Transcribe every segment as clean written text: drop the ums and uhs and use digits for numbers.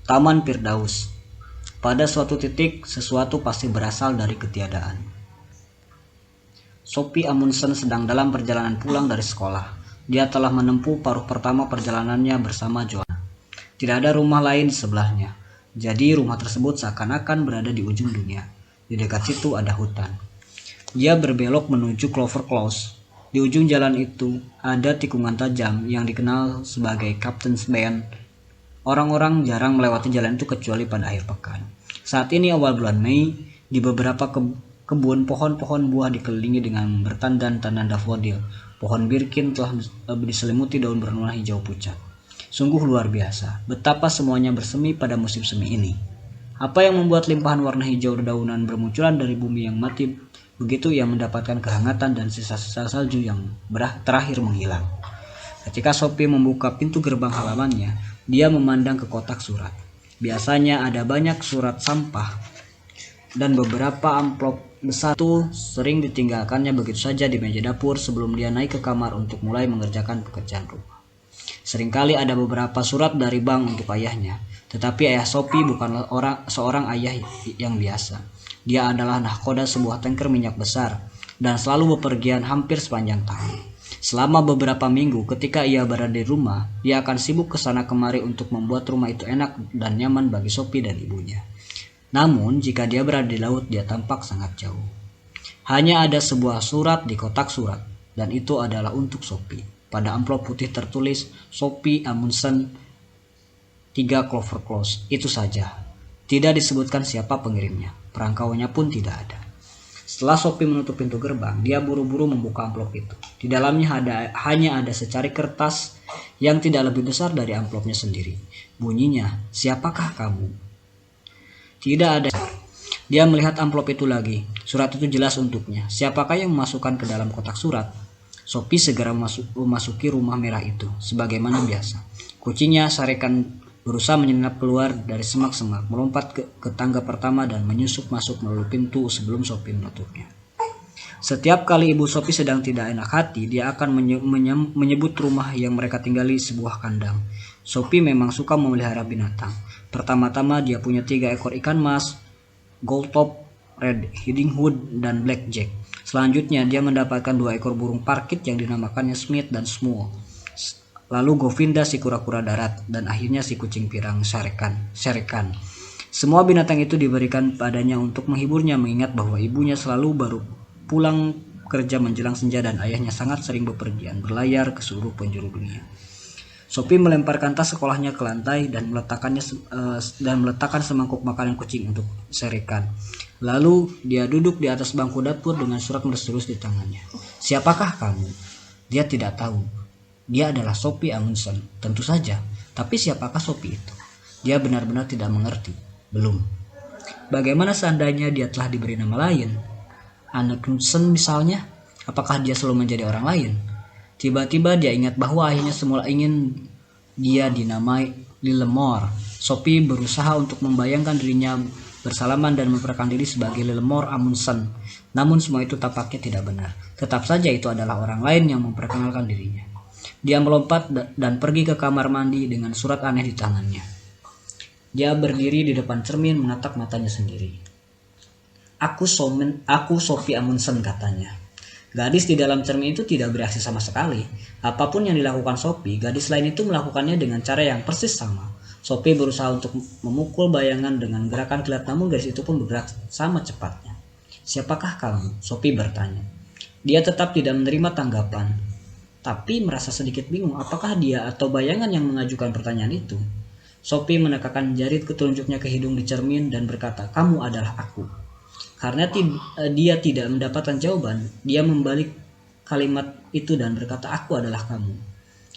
Taman Firdaus. Pada suatu titik, sesuatu pasti berasal dari ketiadaan. Sophie Amundsen sedang dalam perjalanan pulang dari sekolah. Dia telah menempuh paruh pertama perjalanannya bersama Joanna. Tidak ada rumah lain di sebelahnya. Jadi rumah tersebut seakan-akan berada di ujung dunia. Di dekat situ ada hutan. Dia berbelok menuju Clover Close. Di ujung jalan itu ada tikungan tajam yang dikenal sebagai Captain's Bend. Orang-orang jarang melewati jalan itu kecuali pada akhir pekan. Saat ini awal bulan Mei, di beberapa kebun pohon-pohon buah dikelilingi dengan bertandan-tandan dafodil. Pohon birkin telah diselimuti daun berwarna hijau pucat. Sungguh luar biasa, betapa semuanya bersemi pada musim semi ini. Apa yang membuat limpahan warna hijau dedaunan bermunculan dari bumi yang mati, begitu ia mendapatkan kehangatan dan sisa-sisa salju yang terakhir menghilang. Ketika Sophie membuka pintu gerbang halamannya, dia memandang ke kotak surat. Biasanya ada banyak surat sampah dan beberapa amplop besar itu sering ditinggalkannya begitu saja di meja dapur sebelum dia naik ke kamar untuk mulai mengerjakan pekerjaan rumah. Seringkali ada beberapa surat dari bank untuk ayahnya, tetapi ayah Sophie bukanlah seorang ayah yang biasa. Dia adalah nahkoda sebuah tanker minyak besar dan selalu bepergian hampir sepanjang tahun. Selama beberapa minggu ketika ia berada di rumah, dia akan sibuk ke sana kemari untuk membuat rumah itu enak dan nyaman bagi Sophie dan ibunya. Namun, jika dia berada di laut, dia tampak sangat jauh. Hanya ada sebuah surat di kotak surat, dan itu adalah untuk Sophie. Pada amplop putih tertulis, Sophie Amundsen 3 Clover Close. Itu saja. Tidak disebutkan siapa pengirimnya. Perangkauannya pun tidak ada. Setelah Sophie menutup pintu gerbang, dia buru-buru membuka amplop itu. Di dalamnya hanya ada secari kertas yang tidak lebih besar dari amplopnya sendiri. Bunyinya, "Siapakah kamu?" Tidak ada. Dia melihat amplop itu lagi. Surat itu jelas untuknya. Siapakah yang memasukkan ke dalam kotak surat? Sophie segera memasuki rumah merah itu, sebagaimana biasa. Kucingnya Sarekan berusaha menyelinap keluar dari semak-semak, melompat ke tangga pertama dan menyusup masuk melalui pintu sebelum Sophie menutupnya. Setiap kali ibu Sophie sedang tidak enak hati, dia akan menyebut rumah yang mereka tinggali sebuah kandang. Sophie memang suka memelihara binatang. Pertama-tama dia punya 3 ekor ikan mas, goldtop, red hiding hood, dan blackjack. Selanjutnya dia mendapatkan 2 ekor burung parkit yang dinamakannya Smith dan Small. Lalu Govinda si kura-kura darat, dan akhirnya si kucing pirang Sarekan. Semua binatang itu diberikan padanya untuk menghiburnya mengingat bahwa ibunya selalu baru pulang kerja menjelang senja dan ayahnya sangat sering bepergian berlayar ke seluruh penjuru dunia. Sophie melemparkan tas sekolahnya ke lantai dan meletakkan semangkuk makanan kucing untuk Sarekan. Lalu dia duduk di atas bangku dapur dengan surat terus di tangannya. "Siapakah kamu?" Dia tidak tahu. Dia adalah Sophie Amundsen, tentu saja. Tapi siapakah Sophie itu? Dia benar-benar tidak mengerti. Belum. Bagaimana seandainya dia telah diberi nama lain? Anne Knudsen misalnya? Apakah dia selalu menjadi orang lain? Tiba-tiba dia ingat bahwa ayahnya semula ingin dia dinamai Lillemore. Sophie berusaha untuk membayangkan dirinya bersalaman dan memperkenalkan diri sebagai Lillemore Amundsen. Namun semua itu tampaknya tidak benar. Tetap saja itu adalah orang lain yang memperkenalkan dirinya. Dia melompat dan pergi ke kamar mandi dengan surat aneh di tangannya. Dia berdiri di depan cermin menatap matanya sendiri. Aku Sophie Amundsen," katanya. Gadis di dalam cermin itu tidak bereaksi sama sekali. Apapun yang dilakukan Sophie, gadis lain itu melakukannya dengan cara yang persis sama. Sophie berusaha untuk memukul bayangan dengan gerakan kilat, namun gadis itu pun bergerak sama cepatnya. "Siapakah kamu?" Sophie bertanya. Dia tetap tidak menerima tanggapan, tapi merasa sedikit bingung apakah dia atau bayangan yang mengajukan pertanyaan itu. Sophie menekakkan jari telunjuknya ke hidung di cermin dan berkata, "Kamu adalah aku." Karena dia tidak mendapatkan jawaban, dia membalik kalimat itu dan berkata, "Aku adalah kamu."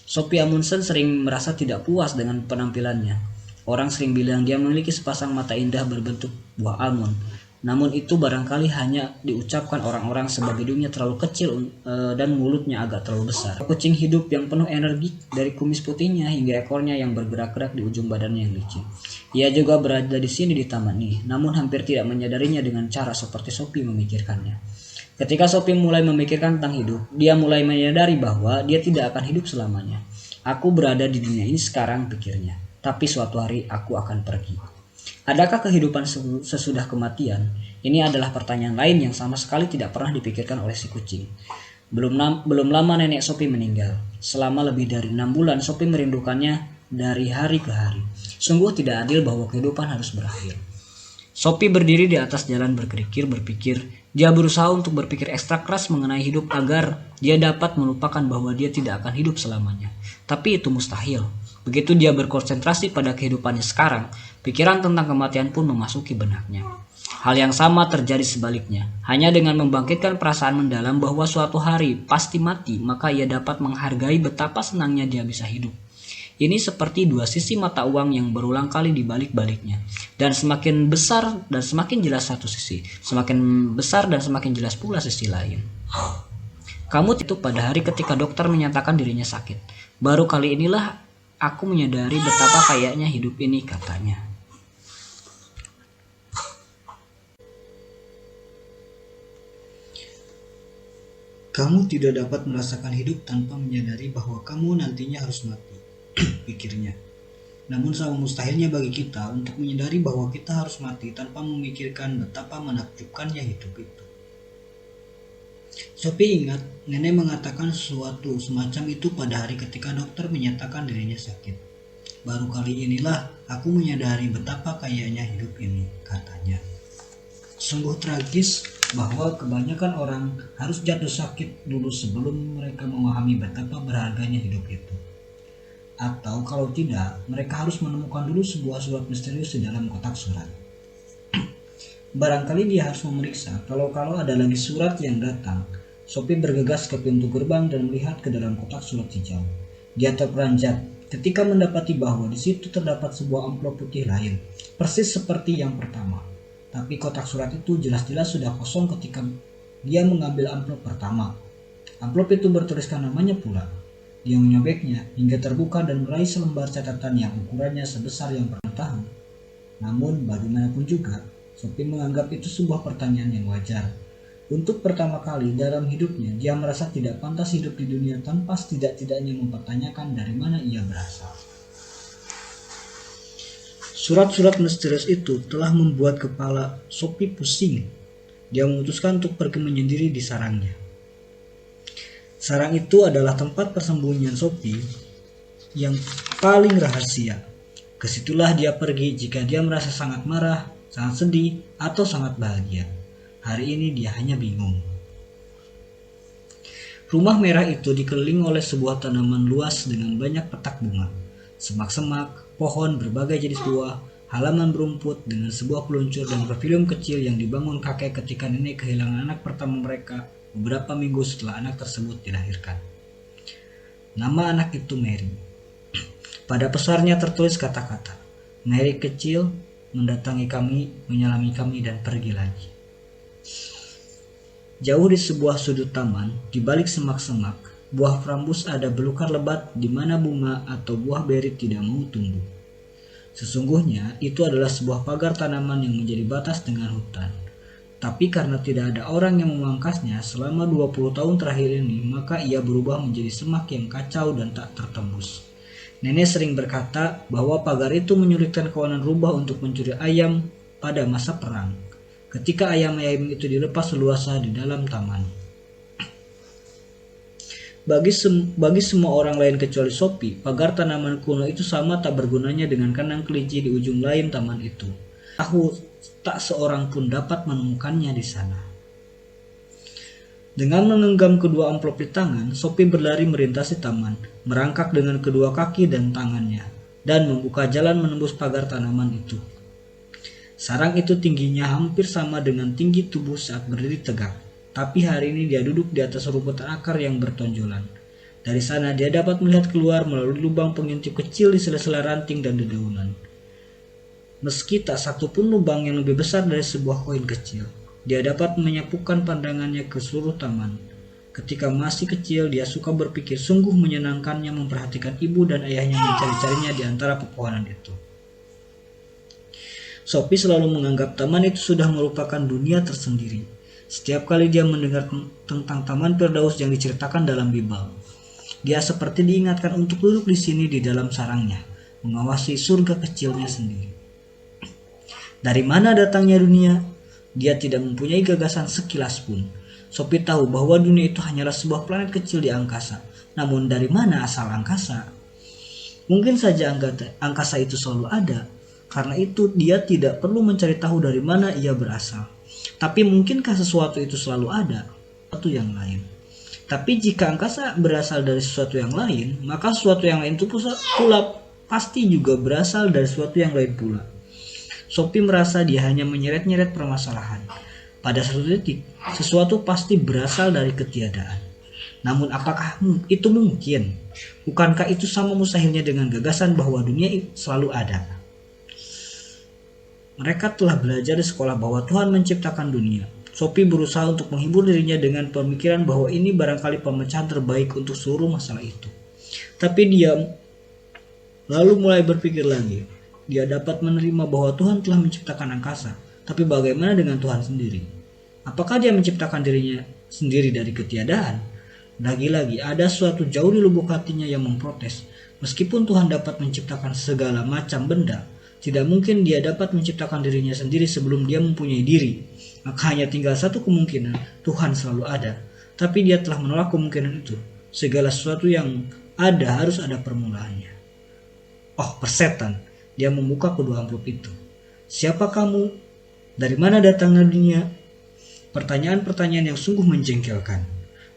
Sophie Amundsen sering merasa tidak puas dengan penampilannya. Orang sering bilang dia memiliki sepasang mata indah berbentuk buah almond. Namun itu barangkali hanya diucapkan orang-orang sebagai hidungnya terlalu kecil dan mulutnya agak terlalu besar. Kucing hidup yang penuh energi dari kumis putihnya hingga ekornya yang bergerak-gerak di ujung badannya yang licin. Ia juga berada di sini di taman ini, namun hampir tidak menyadarinya dengan cara seperti Sophie memikirkannya. Ketika Sophie mulai memikirkan tentang hidup, dia mulai menyadari bahwa dia tidak akan hidup selamanya. "Aku berada di dunia ini sekarang," pikirnya. tapi suatu hari aku akan pergi. Adakah kehidupan sesudah kematian? Ini adalah pertanyaan lain yang sama sekali tidak pernah dipikirkan oleh si kucing. Belum lama nenek Sophie meninggal. Selama lebih dari 6 bulan Sophie merindukannya dari hari ke hari. Sungguh tidak adil bahwa kehidupan harus berakhir. Sophie berdiri di atas jalan berpikir. Dia berusaha untuk berpikir ekstra keras mengenai hidup agar dia dapat melupakan bahwa dia tidak akan hidup selamanya. Tapi itu mustahil. Begitu dia berkonsentrasi pada kehidupannya sekarang, pikiran tentang kematian pun memasuki benaknya. Hal yang sama terjadi sebaliknya. Hanya dengan membangkitkan perasaan mendalam bahwa suatu hari pasti mati, maka ia dapat menghargai betapa senangnya dia bisa hidup. Ini seperti dua sisi mata uang yang berulang kali dibalik-baliknya. Dan semakin besar dan semakin jelas satu sisi, semakin besar dan semakin jelas pula sisi lain. Kamu itu pada hari ketika dokter menyatakan dirinya sakit. Baru kali inilah aku menyadari betapa kayaknya hidup ini, katanya. Kamu tidak dapat merasakan hidup tanpa menyadari bahwa kamu nantinya harus mati, pikirnya. Namun sama mustahilnya bagi kita untuk menyadari bahwa kita harus mati tanpa memikirkan betapa menakjubkannya hidup itu. Sophie ingat nenek mengatakan sesuatu semacam itu pada hari ketika dokter menyatakan dirinya sakit. Baru kali inilah aku menyadari betapa kayanya hidup ini, katanya. Sungguh tragis bahwa kebanyakan orang harus jatuh sakit dulu sebelum mereka memahami betapa berharganya hidup itu. Atau kalau tidak, mereka harus menemukan dulu sebuah surat misterius di dalam kotak surat. Barangkali dia harus memeriksa kalau ada lagi surat yang datang. Sophie bergegas ke pintu gerbang dan melihat ke dalam kotak surat hijau. Dia terperanjat ketika mendapati bahwa di situ terdapat sebuah amplop putih lain, persis seperti yang pertama. Tapi kotak surat itu jelas-jelas sudah kosong ketika dia mengambil amplop pertama. Amplop itu bertuliskan namanya pula. Dia menyobeknya hingga terbuka dan meraih selembar catatan yang ukurannya sebesar yang pernah tahu. Namun bagaimanapun juga, Sophie menganggap itu sebuah pertanyaan yang wajar. Untuk pertama kali dalam hidupnya, dia merasa tidak pantas hidup di dunia tanpa setidak-tidaknya mempertanyakan dari mana ia berasal. Surat-surat misterius itu telah membuat kepala Sophie pusing. Dia memutuskan untuk pergi menyendiri di sarangnya. Sarang itu adalah tempat persembunyian Sophie yang paling rahasia. Kesitulah dia pergi jika dia merasa sangat marah, sangat sedih, atau sangat bahagia. Hari ini dia hanya bingung. Rumah merah itu dikelilingi oleh sebuah tanaman luas dengan banyak petak bunga, semak-semak, pohon berbagai jenis buah, halaman berumput dengan sebuah peluncur dan pavilion kecil yang dibangun kakek ketika nenek kehilangan anak pertama mereka beberapa minggu setelah anak tersebut dilahirkan. Nama anak itu Mary. Pada besarnya tertulis kata-kata, "Mary kecil mendatangi kami, menyalami kami dan pergi lagi." Jauh di sebuah sudut taman, di balik semak-semak, buah frambus ada belukar lebat di mana bunga atau buah beri tidak mau tumbuh. Sesungguhnya itu adalah sebuah pagar tanaman yang menjadi batas dengan hutan. Tapi karena tidak ada orang yang memangkasnya selama 20 tahun terakhir ini, maka ia berubah menjadi semak yang kacau dan tak tertembus. Nenek sering berkata bahwa pagar itu menyulitkan kawanan rubah untuk mencuri ayam pada masa perang, ketika ayam-ayam itu dilepas leluasa di dalam taman. Bagi semua orang lain kecuali Sophie, pagar tanaman kuno itu sama tak bergunanya dengan kandang kelinci di ujung lain taman itu. Tak seorang pun dapat menemukannya di sana. Dengan menggenggam kedua amplop di tangan, Sophie berlari merintasi taman, merangkak dengan kedua kaki dan tangannya, dan membuka jalan menembus pagar tanaman itu. Sarang itu tingginya hampir sama dengan tinggi tubuh saat berdiri tegak, tapi hari ini dia duduk di atas rumputan akar yang bertonjolan. Dari sana dia dapat melihat keluar melalui lubang pengintip kecil di sela-sela ranting dan dedaunan. Meski tak satu pun lubang yang lebih besar dari sebuah koin kecil, dia dapat menyapukan pandangannya ke seluruh taman. Ketika masih kecil, dia suka berpikir sungguh menyenangkannya memperhatikan ibu dan ayahnya mencari-carinya di antara pepohonan itu. Sophie selalu menganggap taman itu sudah merupakan dunia tersendiri. Setiap kali dia mendengar tentang Taman Firdaus yang diceritakan dalam Bible, dia seperti diingatkan untuk duduk di sini di dalam sarangnya, mengawasi surga kecilnya sendiri. Dari mana datangnya dunia? Dia tidak mempunyai gagasan sekilas pun. Sophie tahu bahwa dunia itu hanyalah sebuah planet kecil di angkasa. Namun dari mana asal angkasa? Mungkin saja angkasa itu selalu ada. Karena itu dia tidak perlu mencari tahu dari mana ia berasal. Tapi mungkinkah sesuatu itu selalu ada? Sesuatu yang lain. Tapi jika angkasa berasal dari sesuatu yang lain, maka sesuatu yang lain itu pula pasti juga berasal dari sesuatu yang lain pula. Sophie merasa dia hanya menyeret-nyeret permasalahan. Pada satu titik, sesuatu pasti berasal dari ketiadaan. Namun apakah itu mungkin? Bukankah itu sama mustahilnya dengan gagasan bahwa dunia selalu ada? Mereka telah belajar di sekolah bahwa Tuhan menciptakan dunia. Sophie berusaha untuk menghibur dirinya dengan pemikiran bahwa ini barangkali pemecahan terbaik untuk seluruh masalah itu. Tapi dia lalu mulai berpikir lagi. Dia dapat menerima bahwa Tuhan telah menciptakan angkasa. Tapi bagaimana dengan Tuhan sendiri? Apakah dia menciptakan dirinya sendiri dari ketiadaan? Lagi-lagi ada suatu jauh di lubuk hatinya yang memprotes. Meskipun Tuhan dapat menciptakan segala macam benda, tidak mungkin dia dapat menciptakan dirinya sendiri sebelum dia mempunyai diri. Maka hanya tinggal satu kemungkinan, Tuhan selalu ada. Tapi dia telah menolak kemungkinan itu. Segala sesuatu yang ada harus ada permulaannya. Oh, persetan. Dia membuka kedua amplop itu. Siapa kamu? Dari mana datangnya dunia? Pertanyaan-pertanyaan yang sungguh menjengkelkan.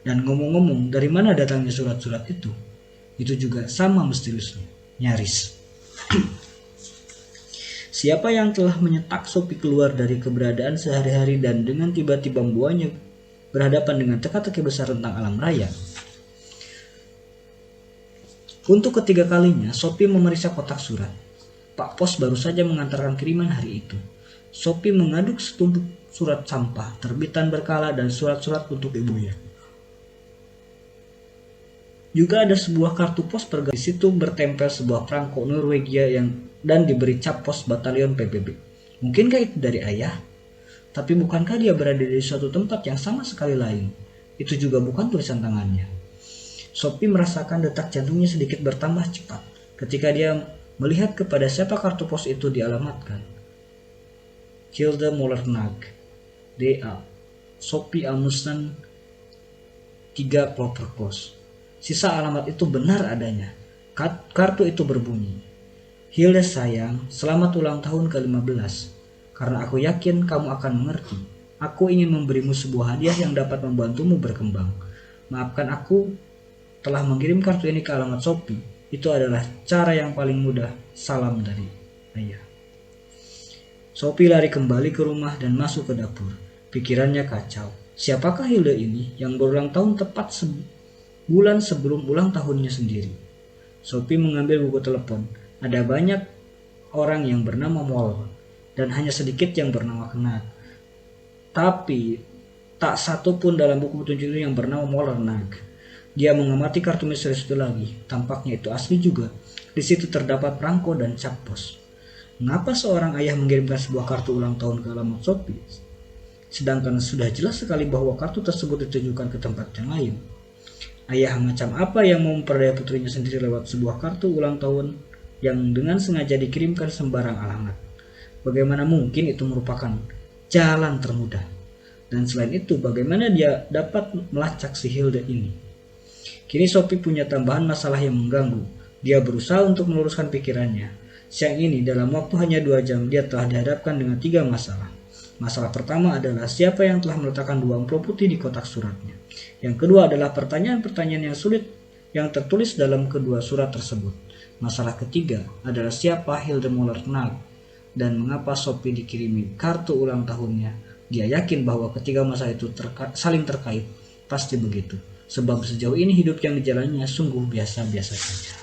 Dan ngomong-ngomong, dari mana datangnya surat-surat itu? Itu juga sama misteriusnya. Nyaris. Siapa yang telah menyetak Sophie keluar dari keberadaan sehari-hari dan dengan tiba-tiba membuatnya berhadapan dengan teka-teki besar tentang alam raya? Untuk ketiga kalinya, Sophie memeriksa kotak surat. Pak Pos baru saja mengantarkan kiriman hari itu. Sophie mengaduk setumpuk surat sampah, terbitan berkala dan surat-surat untuk ibunya. Juga ada sebuah kartu pos pergaulan. Di situ bertempel sebuah perangko Norwegia dan diberi cap pos batalion PBB. Mungkinkah itu dari ayah? Tapi bukankah dia berada di suatu tempat yang sama sekali lain? Itu juga bukan tulisan tangannya. Sophie merasakan detak jantungnya sedikit bertambah cepat ketika dia melihat kepada siapa kartu pos itu dialamatkan. Hilde Mollernag, D.A. Sophie Amundsen 3 Ploperpos. Sisa alamat itu benar adanya. Kartu itu berbunyi, Hilde sayang, selamat ulang tahun ke-15. Karena aku yakin kamu akan mengerti. Aku ingin memberimu sebuah hadiah yang dapat membantumu berkembang. Maafkan aku telah mengirim kartu ini ke alamat Sophie. Itu adalah cara yang paling mudah. Salam dari ayah. Sophie lari kembali ke rumah dan masuk ke dapur. Pikirannya kacau. Siapakah Hilde ini yang berulang tahun tepat sebulan sebelum ulang tahunnya sendiri? Sophie mengambil buku telepon. Ada banyak orang yang bernama Moll dan hanya sedikit yang bernama Knag. Tapi tak satu pun dalam buku petunjuk itu yang bernama Mollernag. Dia mengamati kartu misterius itu lagi. Tampaknya itu asli juga. Di situ terdapat perangko dan cap pos. Mengapa seorang ayah mengirimkan sebuah kartu ulang tahun ke alamat Sophie? Sedangkan sudah jelas sekali bahwa kartu tersebut ditujukan ke tempat yang lain. Ayah macam apa yang mau memperdaya putrinya sendiri lewat sebuah kartu ulang tahun yang dengan sengaja dikirimkan sembarang alamat? Bagaimana mungkin itu merupakan jalan termudah? Dan selain itu, bagaimana dia dapat melacak si Hilde ini? Kini Sophie punya tambahan masalah yang mengganggu. Dia berusaha untuk meluruskan pikirannya. Siang ini dalam waktu hanya 2 jam dia telah dihadapkan dengan 3 masalah. Masalah pertama adalah siapa yang telah meletakkan 2 amplop putih di kotak suratnya. Yang kedua adalah pertanyaan-pertanyaan yang sulit yang tertulis dalam kedua surat tersebut. Masalah ketiga adalah siapa Hilde Mollernag dan mengapa Sophie dikirimi kartu ulang tahunnya. Dia yakin bahwa ketiga masalah itu saling terkait. Pasti begitu. Sebab sejauh ini hidup yang dijalaninya sungguh biasa-biasa saja.